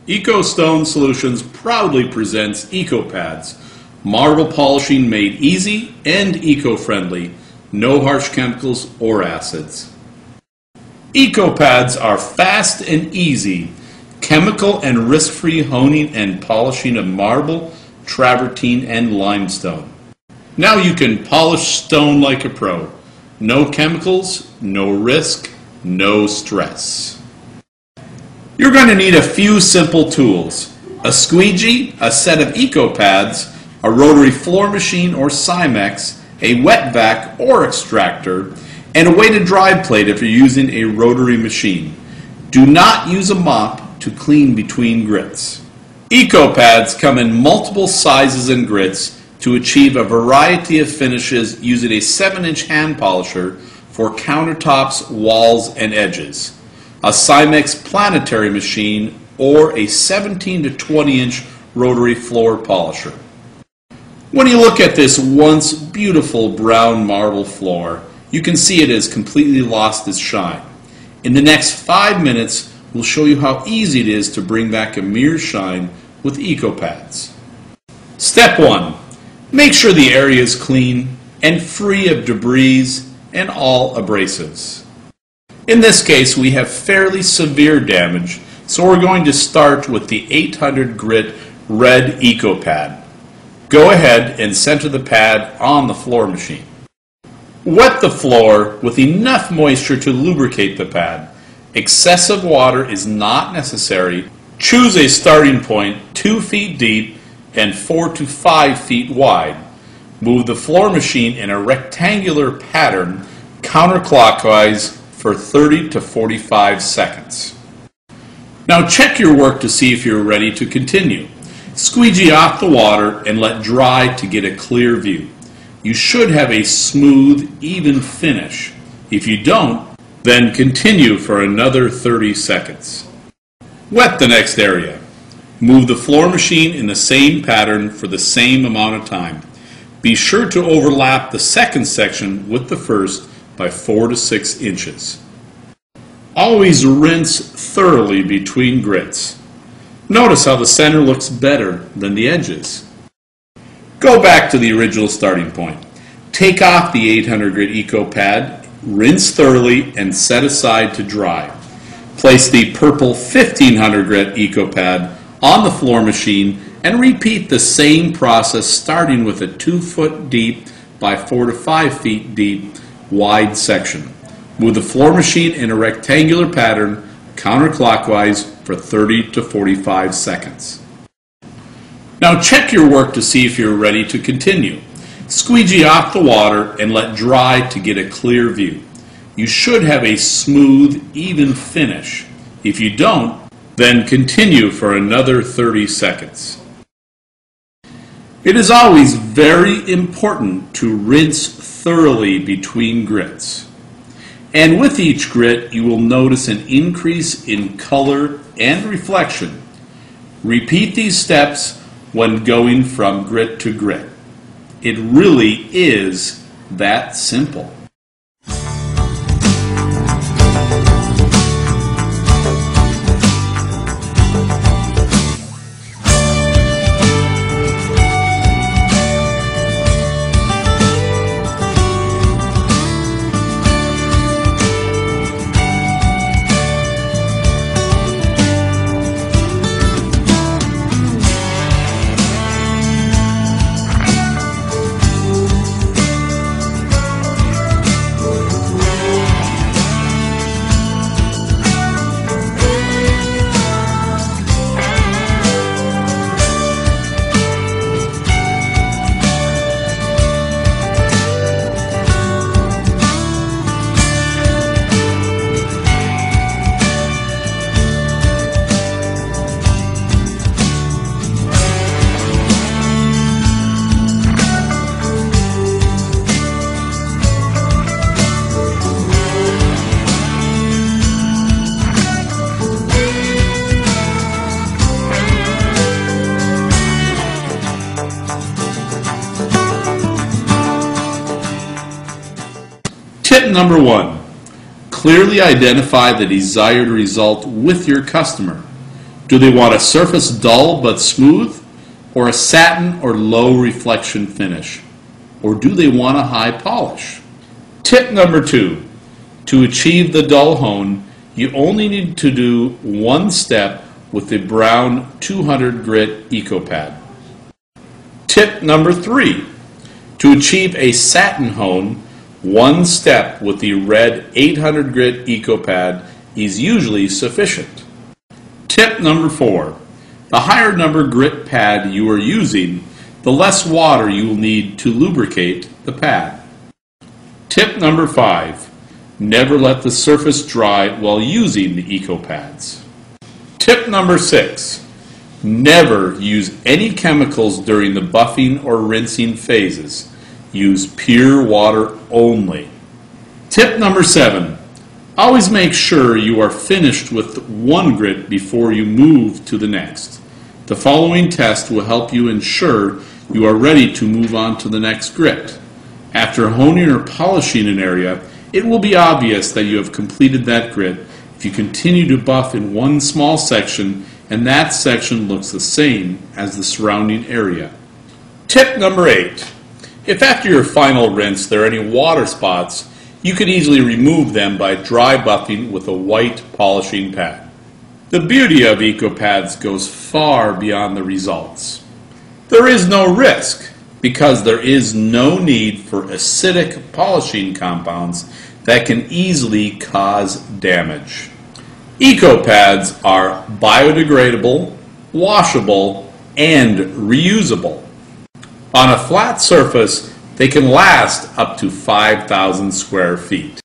EcoStone Solutions proudly presents EcoPads, marble polishing made easy and eco-friendly, no harsh chemicals or acids. EcoPads are fast and easy, chemical and risk-free honing and polishing of marble, travertine, and limestone. Now you can polish stone like a pro. No chemicals, no risk, no stress. You're going to need a few simple tools: a squeegee, a set of EcoPads, a rotary floor machine or Simex, a wet vac or extractor, and a weighted dry plate if you're using a rotary machine. Do not use a mop to clean between grits. EcoPads come in multiple sizes and grits to achieve a variety of finishes using a 7-inch hand polisher for countertops, walls, and edges, a Simex planetary machine, or a 17 to 20-inch rotary floor polisher. When you look at this once beautiful brown marble floor, you can see it has completely lost its shine. In the next 5 minutes, we'll show you how easy it is to bring back a mirror shine with EcoPads. Step 1. Make sure the area is clean and free of debris and all abrasives. In this case, we have fairly severe damage, so we're going to start with the 800 grit red EcoPad. Go ahead and center the pad on the floor machine. Wet the floor with enough moisture to lubricate the pad. Excessive water is not necessary. Choose a starting point 2 feet deep and 4 to 5 feet wide. Move the floor machine in a rectangular pattern counterclockwise for 30 to 45 seconds. Now check your work to see if you're ready to continue. Squeegee off the water and let dry to get a clear view. You should have a smooth, even finish. If you don't, then continue for another 30 seconds. Wet the next area. Move the floor machine in the same pattern for the same amount of time. Be sure to overlap the second section with the first by 4 to 6 inches. Always rinse thoroughly between grits. Notice how the center looks better than the edges. Go back to the original starting point. Take off the 800 grit EcoPad, rinse thoroughly, and set aside to dry. Place the purple 1500 grit EcoPad on the floor machine and repeat the same process, starting with a 2 foot deep by 4 to 5 feet deep wide section. Move the floor machine in a rectangular pattern counterclockwise for 30 to 45 seconds. Now check your work to see if you're ready to continue. Squeegee off the water and let dry to get a clear view. You should have a smooth, even finish. If you don't, then continue for another 30 seconds. It is always very important to rinse thoroughly between grits. And with each grit, you will notice an increase in color and reflection. Repeat these steps when going from grit to grit. It really is that simple. Tip number 1. Clearly identify the desired result with your customer. Do they want a surface dull but smooth, or a satin or low reflection finish? Or do they want a high polish? Tip number 2. To achieve the dull hone, you only need to do one step with the brown 200 grit EcoPad. Tip number 3. To achieve a satin hone, one step with the red 800 grit EcoPad is usually sufficient. Tip number 4. The higher number grit pad you are using, the less water you will need to lubricate the pad. Tip number 5. Never let the surface dry while using the EcoPads. Tip number 6. Never use any chemicals during the buffing or rinsing phases. Use pure water only. Tip number 7. Always make sure you are finished with one grit before you move to the next. The following test will help you ensure you are ready to move on to the next grit. After honing or polishing an area, it will be obvious that you have completed that grit if you continue to buff in one small section and that section looks the same as the surrounding area. Tip number 8. If after your final rinse there are any water spots, you can easily remove them by dry buffing with a white polishing pad. The beauty of EcoPads goes far beyond the results. There is no risk because there is no need for acidic polishing compounds that can easily cause damage. EcoPads are biodegradable, washable, and reusable. On a flat surface, they can last up to 5,000 square feet.